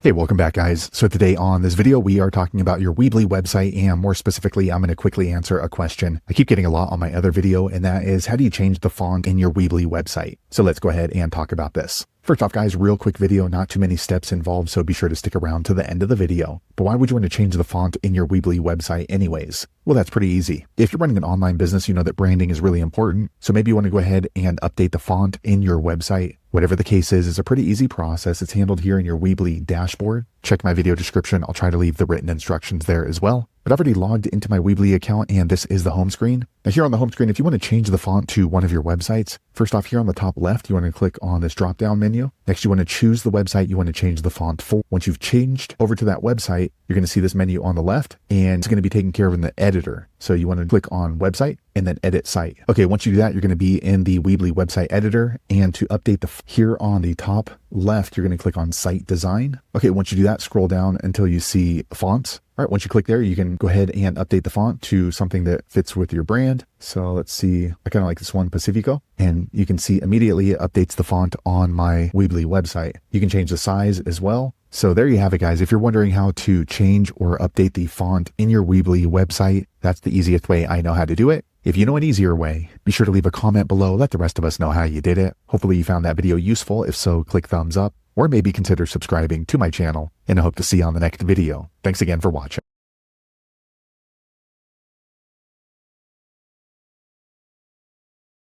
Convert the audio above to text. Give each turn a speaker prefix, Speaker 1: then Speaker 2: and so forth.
Speaker 1: Hey, welcome back guys. So today on this video, we are talking about your Weebly website, and more specifically, I'm going to quickly answer a question I keep getting a lot on my other video, and that is, how do you change the font in your Weebly website? So let's go ahead and talk about this. First off guys, real quick video, not too many steps involved, so be sure to stick around to the end of the video. But why would you want to change the font in your Weebly website anyways? Well, that's pretty easy. If you're running an online business, you know that branding is really important. So maybe you want to go ahead and update the font in your website. Whatever the case is, it's a pretty easy process. It's handled here in your Weebly dashboard. Check my video description. I'll try to leave the written instructions there as well. But I've already logged into my Weebly account, and this is the home screen. Now here on the home screen, if you want to change the font to one of your websites, first off here on the top left, you want to click on this drop down menu. Next, you want to choose the website you want to change the font for. Once you've changed over to that website, you're going to see this menu on the left, and it's going to be taken care of in the editor. So you want to click on website and then edit site. Okay, once you do that, you're going to be in the Weebly website editor, and to update here on the top left, you're going to click on site design. Okay, once you do that, scroll down until you see fonts. All right, once you click there, you can go ahead and update the font to something that fits with your brand. So let's see, I kind of like this one, Pacifico, and you can see immediately it updates the font on my Weebly website. You can change the size as well. So there you have it guys. If you're wondering how to change or update the font in your Weebly website, that's the easiest way I know how to do it. If you know an easier way, be sure to leave a comment below. Let the rest of us know how you did it. Hopefully you found that video useful. If so, click thumbs up, or maybe consider subscribing to my channel, and I hope to see you on the next video. Thanks again for watching.